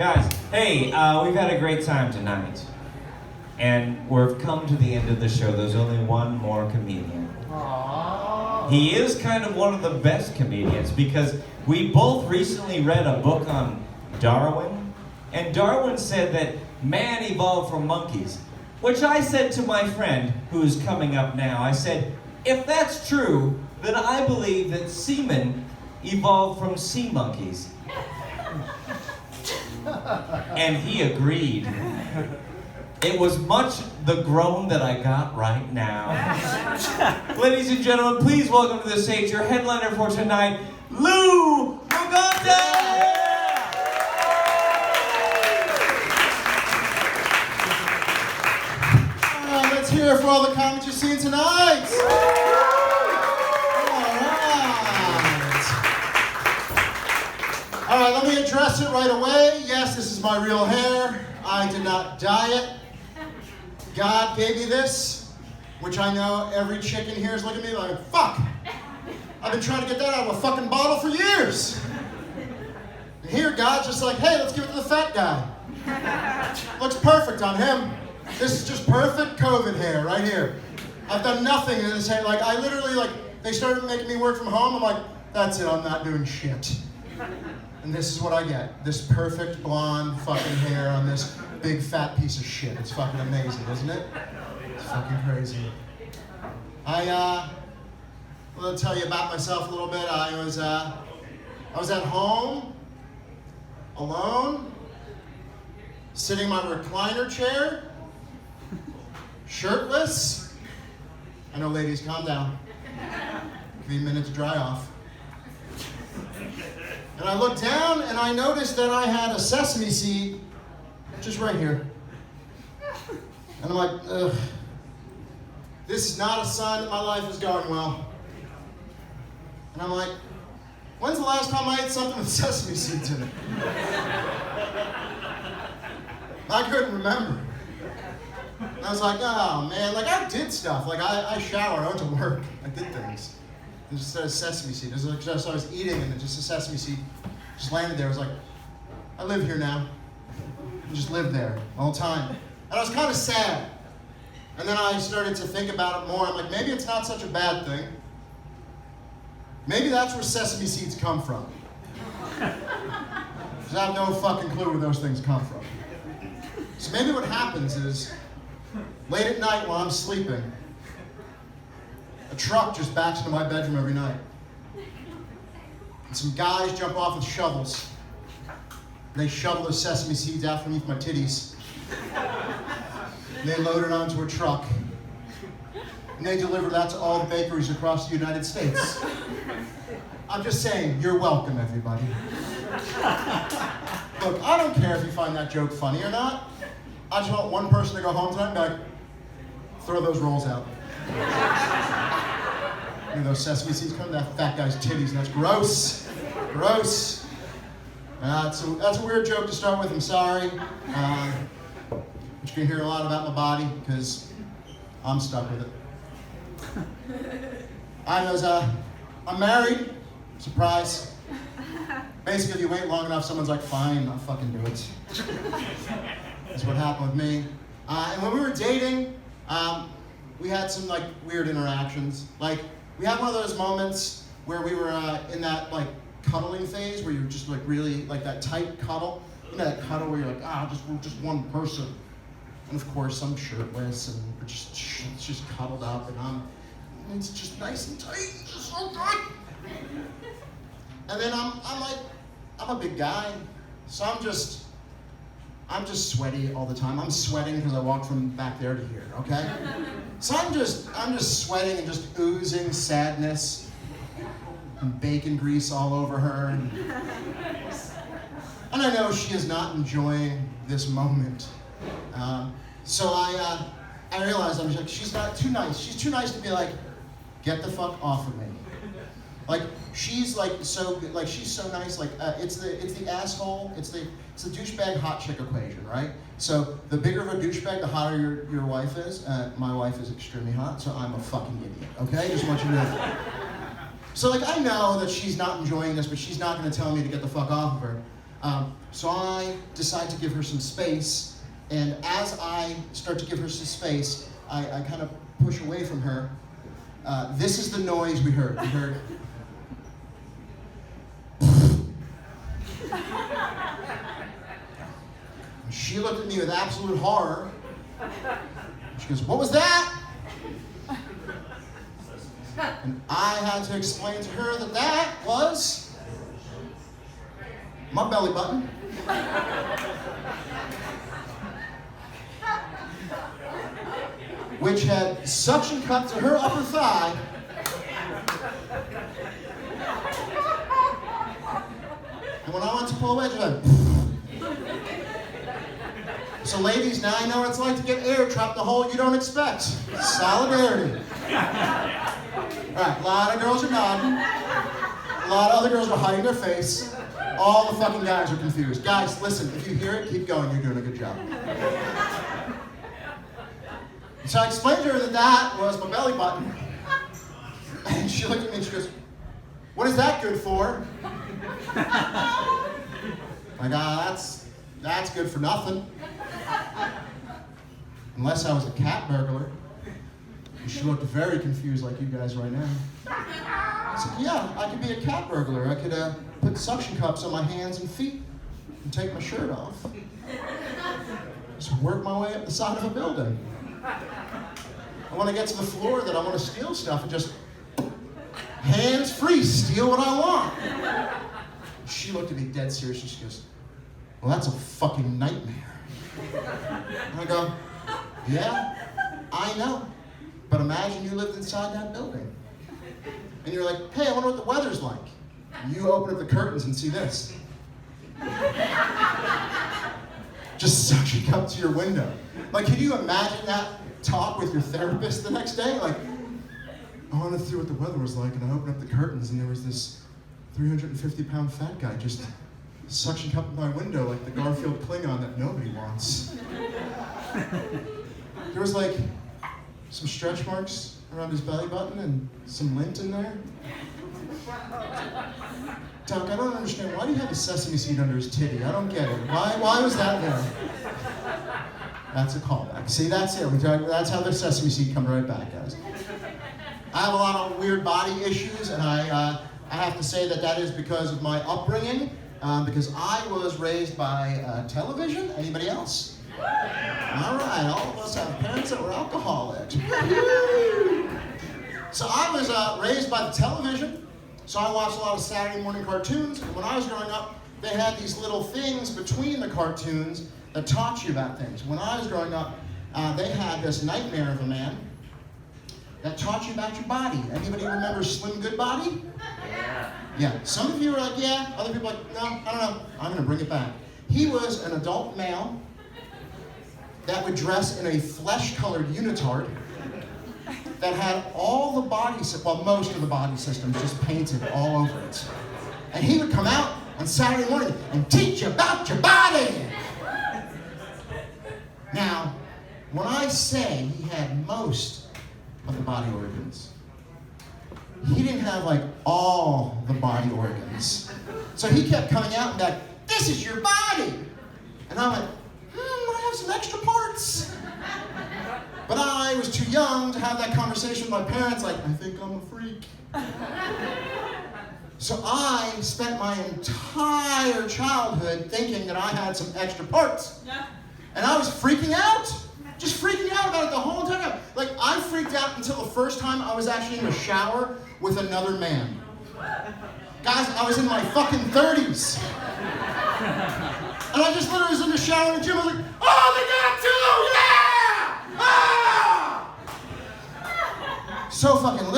Guys, hey, we've had a great time tonight. And we've come to the end of the show. There's only one more comedian. Aww. He is kind of one of the best comedians because we both recently read a book on Darwin. And Darwin said that man evolved from monkeys. Which I said to my friend, who is coming up now, I said, if that's true, then I believe that semen evolved from sea monkeys. And he agreed. It was much the groan that I got right now. Ladies and gentlemen, please welcome to the stage your headliner for tonight, Lou Morgante! Let's hear it for all the comments you've seen tonight. All right, let me address it right away. Yes, this is my real hair. I did not dye it. God gave me this, which I know every chick in here is looking at me like, fuck. I've been trying to get that out of a fucking bottle for years. And here, God's just like, hey, let's give it to the fat guy. Looks perfect on him. This is just perfect COVID hair right here. I've done nothing to this hair. Like, I literally, they started making me work from home. I'm like, that's it, I'm not doing shit. And this is what I get. This perfect blonde fucking hair on this big fat piece of shit. It's fucking amazing, isn't it? It's fucking crazy. I'll tell you about myself a little bit. I was at home, alone, sitting in my recliner chair, shirtless. I know, ladies, calm down. Give me a minute to dry off. And I looked down and I noticed that I had a sesame seed just right here. And I'm like, ugh. This is not a sign that my life is going well. And I'm like, when's the last time I ate something with sesame seeds in it? I couldn't remember. And I was like, oh man, I did stuff. I showered, I went to work, I did things. And just a sesame seed. It was just I was eating and just a sesame seed just landed there. I was like, I live here now. I just lived there the whole time. And I was kind of sad. And then I started to think about it more. I'm like, maybe it's not such a bad thing. Maybe that's where sesame seeds come from. Because I have no fucking clue where those things come from. So maybe what happens is, late at night while I'm sleeping, a truck just backs into my bedroom every night. And some guys jump off with shovels. And they shovel the sesame seeds out from underneath my titties. And they load it onto a truck. And they deliver that to all the bakeries across the United States. I'm just saying, you're welcome, everybody. Look, I don't care if you find that joke funny or not. I just want one person to go home tonight and be like, throw those rolls out. You know, those sesame seeds come to that fat guy's titties, and that's gross. Gross. That's a weird joke to start with, I'm sorry. But you can hear a lot about my body, because I'm stuck with it. I'm married. Surprise. Basically, if you wait long enough, someone's like, fine, I'll fucking do it. That's what happened with me. And when we were dating, we had some weird interactions. We had one of those moments where we were in that cuddling phase where you're just really that tight cuddle. You know that cuddle where you're we're just one person. And of course I'm shirtless and we're just cuddled up and it's just nice and tight and just so good. And then I'm a big guy, so I'm just sweaty all the time. I'm sweating because I walked from back there to here, okay? So I'm just sweating and just oozing sadness and bacon grease all over her. And I know she is not enjoying this moment. So I realized, I'm just like, she's not too nice. She's too nice to be like, get the fuck off of me. She's she's so nice. It's the asshole. It's the douchebag hot chick equation, right? So the bigger of a douchebag, the hotter your wife is. My wife is extremely hot, so I'm a fucking idiot. Okay, just want you to know that. So I know that she's not enjoying this, but she's not going to tell me to get the fuck off of her. So I decide to give her some space, and as I start to give her some space, I kind of push away from her. This is the noise we heard. We heard. She looked at me with absolute horror. She goes, "What was that?" And I had to explain to her that that was my belly button. Which had suction cup to her upper thigh. And when I went to pull away, she was like, so ladies, now I know what it's like to get air trapped in a hole you don't expect. Solidarity. All right, a lot of girls are nodding. A lot of other girls are hiding their face. All the fucking guys are confused. Guys, listen, if you hear it, keep going. You're doing a good job. So I explained to her that that was my belly button. And she looked at me and she goes, "What is that good for?" I go, that's good for nothing. Unless I was a cat burglar. And she looked very confused like you guys right now. I said, yeah, I could be a cat burglar. I could put suction cups on my hands and feet and take my shirt off. Just work my way up the side of a building. I want to get to the floor that I want to steal stuff and just hands free, steal what I want. She looked at me dead serious and she goes, "Well, that's a fucking nightmare." And I go, "Yeah, I know. But imagine you lived inside that building. And you're like, hey, I wonder what the weather's like." You open up the curtains and see this. Just suction cup to your window. Like, can you imagine that talk with your therapist the next day? Like, I wanted to see what the weather was like, and I opened up the curtains, and there was this 350-pound fat guy just suction cup in my window like the Garfield Klingon that nobody wants. There was like some stretch marks around his belly button and some lint in there. Doc, I don't understand. Why do you have a sesame seed under his titty? I don't get it. Why was that there? That's a callback. See, that's it. That's how the sesame seed comes right back, guys. I have a lot of weird body issues, and I have to say that is because of my upbringing, because I was raised by television. Anybody else? All right, all of us have parents that were alcoholics. So I was raised by the television, so I watched a lot of Saturday morning cartoons, and when I was growing up, they had these little things between the cartoons that taught you about things. When I was growing up, they had this nightmare of a man that taught you about your body. Anybody remember Slim Goodbody? Yeah. Some of you are like, yeah. Other people are like, no, I don't know. I'm going to bring it back. He was an adult male that would dress in a flesh-colored unitard that had all the body, well, most of the body systems just painted all over it. And he would come out on Saturday morning and teach you about your body. Now, when I say he had most of the body organs, he didn't have like all the body organs. So he kept coming out and like, this is your body. And I went, I have some extra parts. But I was too young to have that conversation with my parents, like, I think I'm a freak. So I spent my entire childhood thinking that I had some extra parts. And I was freaking out. Just freaking out about it the whole time. Like, I freaked out until the first time I was actually in the shower with another man. Guys, I was in my fucking 30s. And I just literally was in the shower in the gym. I was like, oh, they got two! Yeah! Ah! So fucking